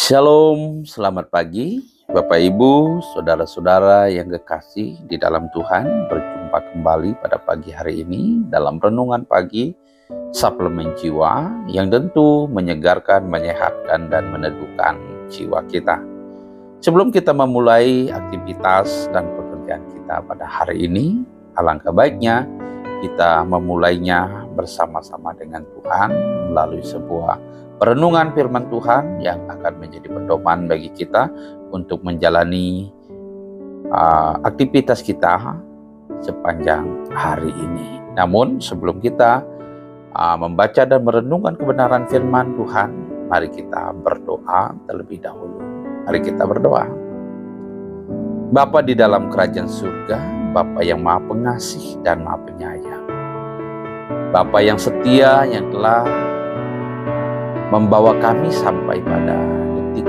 Shalom, selamat pagi Bapak Ibu, saudara-saudara yang kekasih di dalam Tuhan. Berjumpa kembali pada pagi hari ini dalam renungan pagi suplemen jiwa yang tentu menyegarkan, menyehatkan, dan meneduhkan jiwa kita. Sebelum kita memulai aktivitas dan pekerjaan kita pada hari ini, alangkah baiknya kita memulainya bersama-sama dengan Tuhan melalui sebuah perenungan firman Tuhan yang akan menjadi pedoman bagi kita untuk menjalani aktivitas kita sepanjang hari ini. Namun sebelum kita membaca dan merenungkan kebenaran firman Tuhan, mari kita berdoa terlebih dahulu. Mari kita berdoa. Bapa di dalam kerajaan surga, Bapa yang Maha Pengasih dan Maha Penyayang, Bapa yang setia yang telah membawa kami sampai pada detik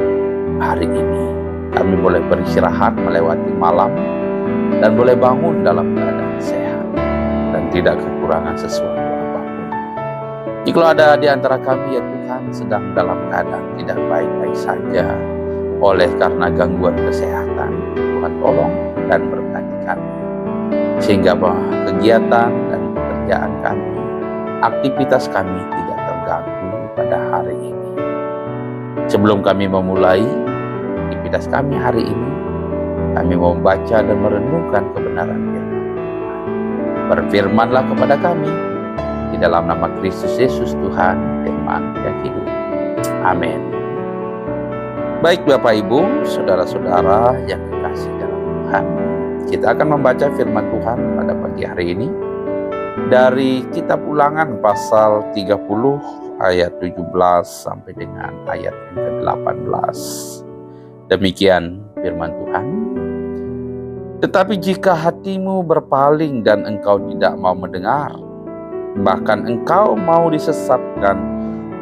hari ini. Kami boleh beristirahat melewati malam dan boleh bangun dalam keadaan sehat dan tidak kekurangan sesuatu apapun. Jika ada di antara kami ya Tuhan sedang dalam keadaan tidak baik-baik saja oleh karena gangguan kesehatan, Tuhan tolong dan berkati kami sehingga kegiatan dan pekerjaan kami, aktivitas kami tidak terganggu pada hari ini. Sebelum kami memulai aktivitas kami hari ini, kami mau membaca dan merenungkan kebenaran firman Tuhan. Berfirmanlah kepada kami di dalam nama Kristus Yesus Tuhan, firman yang hidup. Amin. Baik Bapak Ibu, saudara-saudara yang kekasih dalam Tuhan, kita akan membaca firman Tuhan pada pagi hari ini dari kitab Ulangan pasal 30 ayat 17 sampai dengan ayat yang ke-18. Demikian firman Tuhan. Tetapi jika hatimu berpaling dan engkau tidak mau mendengar, bahkan engkau mau disesatkan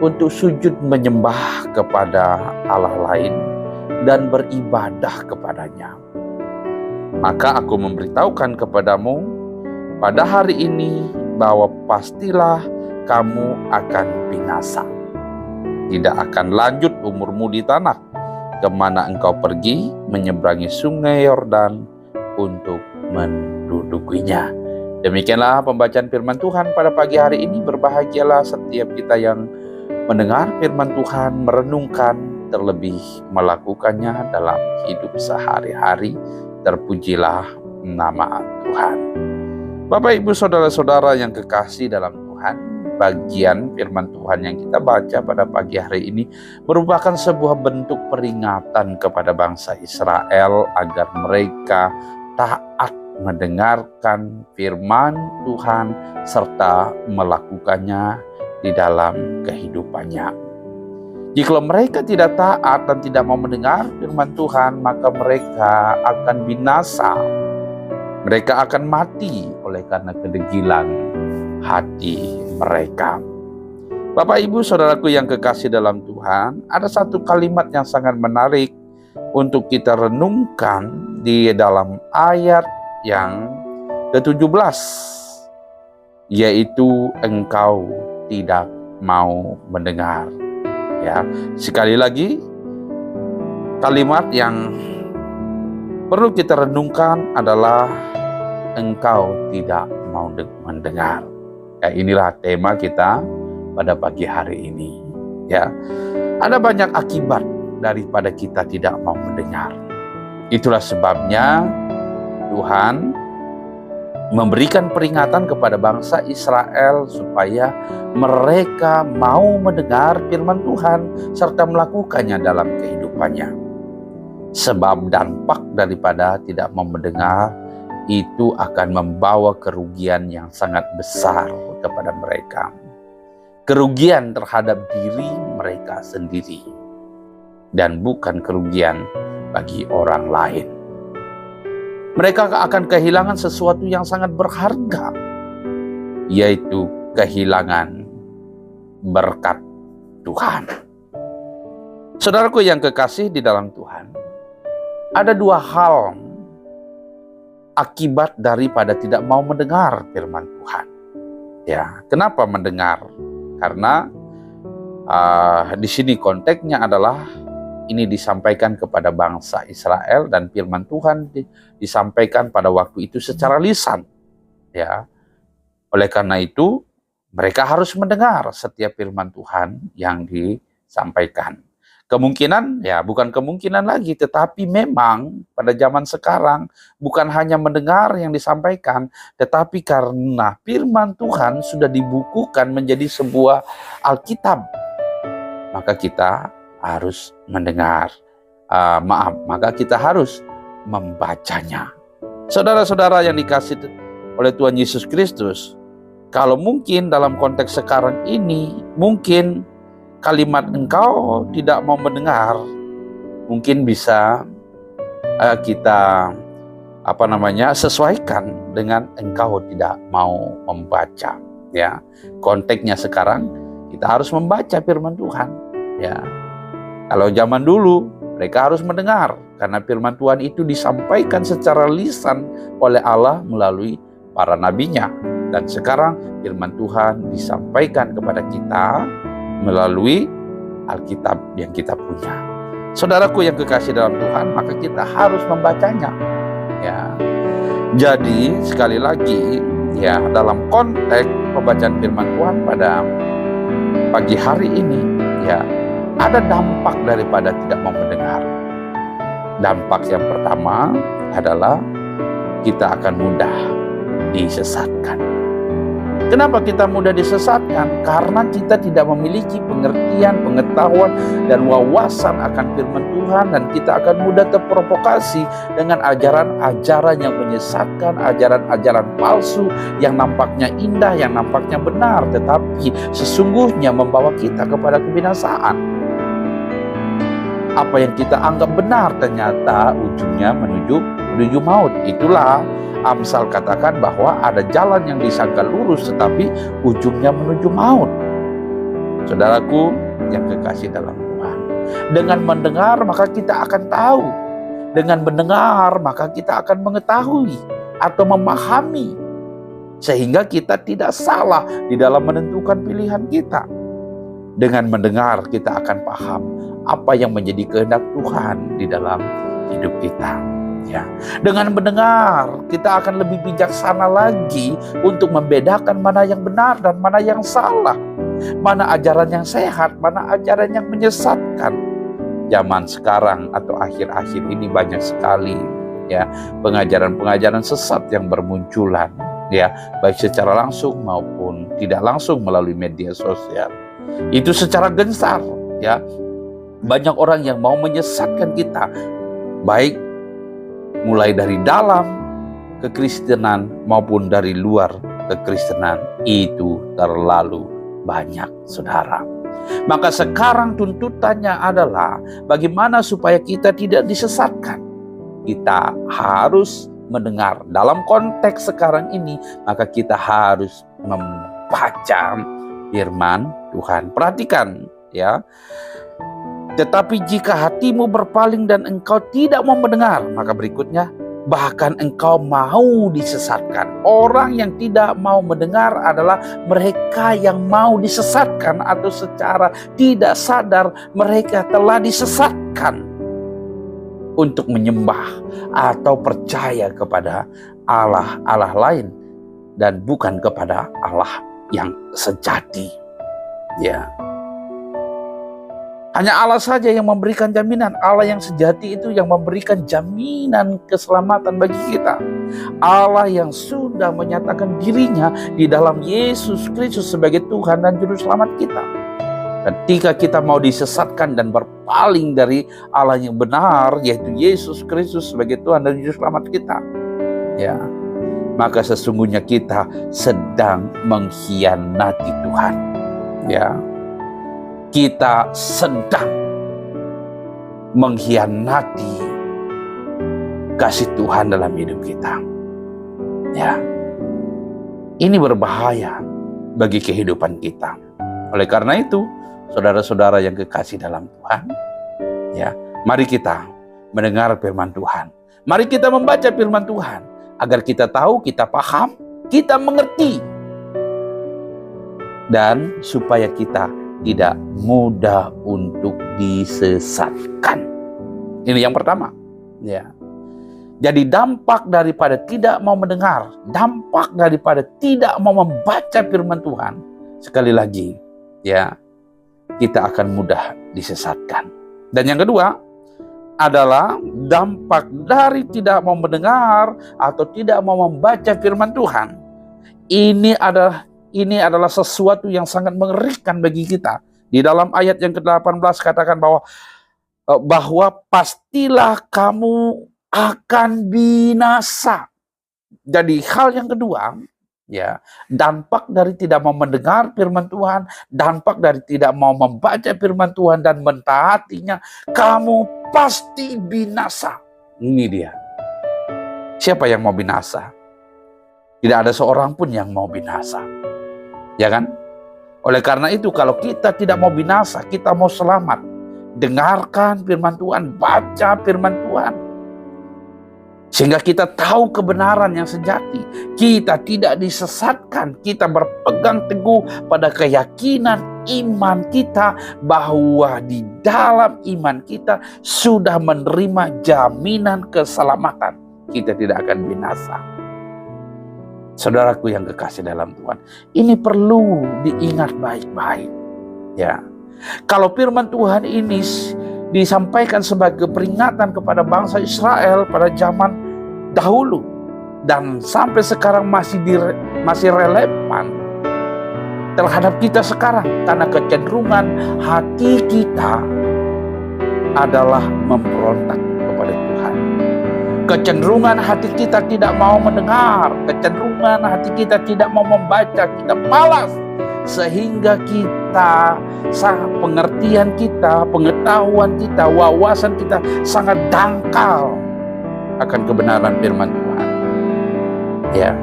untuk sujud menyembah kepada Allah lain dan beribadah kepadanya, maka aku memberitahukan kepadamu pada hari ini bahwa pastilah kamu akan binasa. Tidak akan lanjut umurmu di tanah kemana engkau pergi menyeberangi sungai Yordan untuk mendudukinya. Demikianlah pembacaan firman Tuhan pada pagi hari ini. Berbahagialah setiap kita yang mendengar firman Tuhan, merenungkan, terlebih melakukannya dalam hidup sehari-hari. Terpujilah nama Tuhan. Bapak Ibu saudara-saudara yang kekasih dalam Tuhan, bagian firman Tuhan yang kita baca pada pagi hari ini merupakan sebuah bentuk peringatan kepada bangsa Israel agar mereka taat mendengarkan firman Tuhan serta melakukannya di dalam kehidupannya. Jika mereka tidak taat dan tidak mau mendengar firman Tuhan, maka mereka akan binasa. Mereka akan mati oleh karena kedegilan hati mereka. Bapak Ibu saudaraku yang kekasih dalam Tuhan, ada satu kalimat yang sangat menarik untuk kita renungkan di dalam ayat yang ke-17, yaitu engkau tidak mau mendengar. Ya, sekali lagi kalimat yang perlu kita renungkan adalah engkau tidak mau mendengar. Ya, inilah tema kita pada pagi hari ini. Ya, ada banyak akibat daripada kita tidak mau mendengar. Itulah sebabnya Tuhan memberikan peringatan kepada bangsa Israel supaya mereka mau mendengar firman Tuhan serta melakukannya dalam kehidupannya. Sebab dampak daripada tidak mau mendengar itu akan membawa kerugian yang sangat besar kepada mereka. Kerugian terhadap diri mereka sendiri dan bukan kerugian bagi orang lain. Mereka akan kehilangan sesuatu yang sangat berharga, yaitu kehilangan berkat Tuhan. Saudaraku yang kekasih di dalam Tuhan, ada dua hal akibat daripada tidak mau mendengar firman Tuhan. Ya, kenapa mendengar? Karena di sini konteksnya adalah ini disampaikan kepada bangsa Israel dan firman Tuhan disampaikan pada waktu itu secara lisan. Ya, oleh karena itu mereka harus mendengar setiap firman Tuhan yang disampaikan. Kemungkinan, ya bukan kemungkinan lagi, tetapi memang pada zaman sekarang bukan hanya mendengar yang disampaikan, tetapi karena firman Tuhan sudah dibukukan menjadi sebuah Alkitab, maka kita harus mendengar. Maka kita harus membacanya. Saudara-saudara yang dikasihi oleh Tuhan Yesus Kristus, kalau mungkin dalam konteks sekarang ini, mungkin kalimat engkau tidak mau mendengar, mungkin bisa kita sesuaikan dengan engkau tidak mau membaca. Ya, konteksnya sekarang kita harus membaca firman Tuhan. Ya, kalau zaman dulu mereka harus mendengar karena firman Tuhan itu disampaikan secara lisan oleh Allah melalui para nabinya. Dan sekarang firman Tuhan disampaikan kepada kita melalui Alkitab yang kita punya. Saudaraku yang kekasih dalam Tuhan, maka kita harus membacanya. Ya. Jadi sekali lagi, ya dalam konteks pembacaan firman Tuhan pada pagi hari ini, ya ada dampak daripada tidak mau mendengar. Dampak yang pertama adalah kita akan mudah disesatkan. Kenapa kita mudah disesatkan? Karena kita tidak memiliki pengertian, pengetahuan, dan wawasan akan firman Tuhan, dan kita akan mudah terprovokasi dengan ajaran-ajaran yang menyesatkan, ajaran-ajaran palsu yang nampaknya indah, yang nampaknya benar, tetapi sesungguhnya membawa kita kepada kebinasaan. Apa yang kita anggap benar ternyata ujungnya menuju maut. Itulah Amsal katakan bahwa ada jalan yang disangka lurus tetapi ujungnya menuju maut. Saudaraku yang kekasih dalam Tuhan, dengan mendengar maka kita akan tahu. Dengan mendengar maka kita akan mengetahui atau memahami, sehingga kita tidak salah di dalam menentukan pilihan kita. Dengan mendengar kita akan paham apa yang menjadi kehendak Tuhan di dalam hidup kita. Ya, dengan mendengar kita akan lebih bijaksana lagi untuk membedakan mana yang benar dan mana yang salah, mana ajaran yang sehat, mana ajaran yang menyesatkan. Zaman sekarang atau akhir-akhir ini banyak sekali ya pengajaran-pengajaran sesat yang bermunculan, ya baik secara langsung maupun tidak langsung melalui media sosial. Itu secara gencar, ya banyak orang yang mau menyesatkan kita, baik mulai dari dalam kekristenan maupun dari luar kekristenan. Itu terlalu banyak, saudara. Maka sekarang tuntutannya adalah bagaimana supaya kita tidak disesatkan. Kita harus mendengar. Dalam konteks sekarang ini, maka kita harus membaca firman Tuhan. Perhatikan ya. Tetapi jika hatimu berpaling dan engkau tidak mau mendengar, maka berikutnya, bahkan engkau mau disesatkan. Orang yang tidak mau mendengar adalah mereka yang mau disesatkan, atau secara tidak sadar mereka telah disesatkan untuk menyembah atau percaya kepada Allah lain dan bukan kepada Allah yang sejati. Ya. Hanya Allah saja yang memberikan jaminan. Allah yang sejati itu yang memberikan jaminan keselamatan bagi kita. Allah yang sudah menyatakan dirinya di dalam Yesus Kristus sebagai Tuhan dan Juru Selamat kita. Ketika kita mau disesatkan dan berpaling dari Allah yang benar, yaitu Yesus Kristus sebagai Tuhan dan Juru Selamat kita, ya, maka sesungguhnya kita sedang mengkhianati Tuhan. Ya. Kita sedang mengkhianati kasih Tuhan dalam hidup kita. Ya. Ini berbahaya bagi kehidupan kita. Oleh karena itu, saudara-saudara yang kekasih dalam Tuhan, ya, mari kita mendengar firman Tuhan. Mari kita membaca firman Tuhan agar kita tahu, kita paham, kita mengerti, dan supaya kita tidak mudah untuk disesatkan. Ini yang pertama, ya. Jadi dampak daripada tidak mau mendengar, dampak daripada tidak mau membaca firman Tuhan, sekali lagi, ya, kita akan mudah disesatkan. Dan yang kedua adalah dampak dari tidak mau mendengar atau tidak mau membaca firman Tuhan. Ini adalah sesuatu yang sangat mengerikan bagi kita. Di dalam ayat yang ke-18 katakan bahwa pastilah kamu akan binasa. Jadi hal yang kedua, ya, dampak dari tidak mau mendengar firman Tuhan, dampak dari tidak mau membaca firman Tuhan dan mentaatinya, kamu pasti binasa. Ini dia. Siapa yang mau binasa? Tidak ada seorang pun yang mau binasa. Ya kan? Oleh karena itu, kalau kita tidak mau binasa, kita mau selamat, dengarkan firman Tuhan, baca firman Tuhan. Sehingga kita tahu kebenaran yang sejati. Kita tidak disesatkan. Kita berpegang teguh pada keyakinan iman kita bahwa di dalam iman kita sudah menerima jaminan keselamatan. Kita tidak akan binasa. Saudaraku yang kekasih dalam Tuhan, ini perlu diingat baik-baik. Ya, kalau firman Tuhan ini disampaikan sebagai peringatan kepada bangsa Israel pada zaman dahulu dan sampai sekarang masih relevan terhadap kita sekarang, karena kecenderungan hati kita adalah memberontak kepada Tuhan. Kecenderungan hati kita tidak mau mendengar, kecenderungan hati kita tidak mau membaca, kita malas, sehingga kita pengertian kita, pengetahuan kita, wawasan kita sangat dangkal akan kebenaran firman Tuhan. Ya,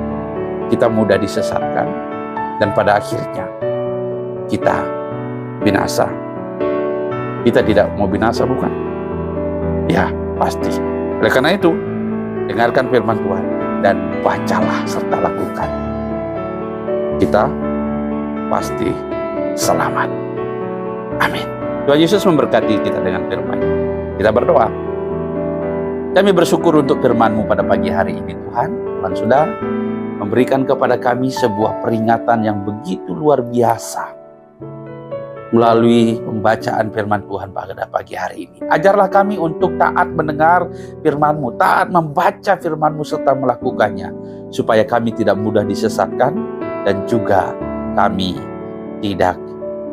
kita mudah disesatkan dan pada akhirnya kita binasa. Kita tidak mau binasa, bukan? Ya, pasti. Oleh karena itu, dengarkan firman Tuhan dan bacalah serta lakukan. Kita pasti selamat. Amin. Tuhan Yesus memberkati kita dengan firman-Nya. Kita berdoa. Kami bersyukur untuk firman-Mu pada pagi hari ini, Tuhan. Tuhan sudah memberikan kepada kami sebuah peringatan yang begitu luar biasa melalui pembacaan firman Tuhan pada pagi hari ini. Ajarlah kami untuk taat mendengar firman-Mu, taat membaca firman-Mu serta melakukannya, supaya kami tidak mudah disesatkan dan juga kami tidak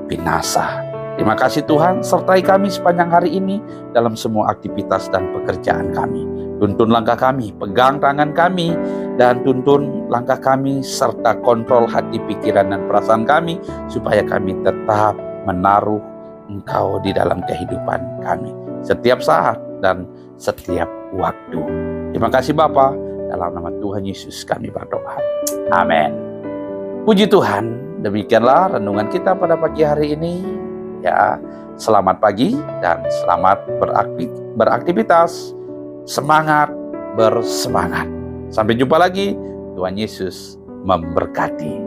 binasa. Terima kasih Tuhan, sertai kami sepanjang hari ini dalam semua aktivitas dan pekerjaan kami. Tuntun langkah kami, pegang tangan kami, dan tuntun langkah kami serta kontrol hati, pikiran, dan perasaan kami, supaya kami tetap menaruh Engkau di dalam kehidupan kami setiap saat dan setiap waktu. Terima kasih Bapa, dalam nama Tuhan Yesus kami berdoa. Amin. Puji Tuhan, demikianlah renungan kita pada pagi hari ini. Ya, selamat pagi dan selamat beraktivitas. Semangat bersemangat. Sampai jumpa lagi. Tuhan Yesus memberkati.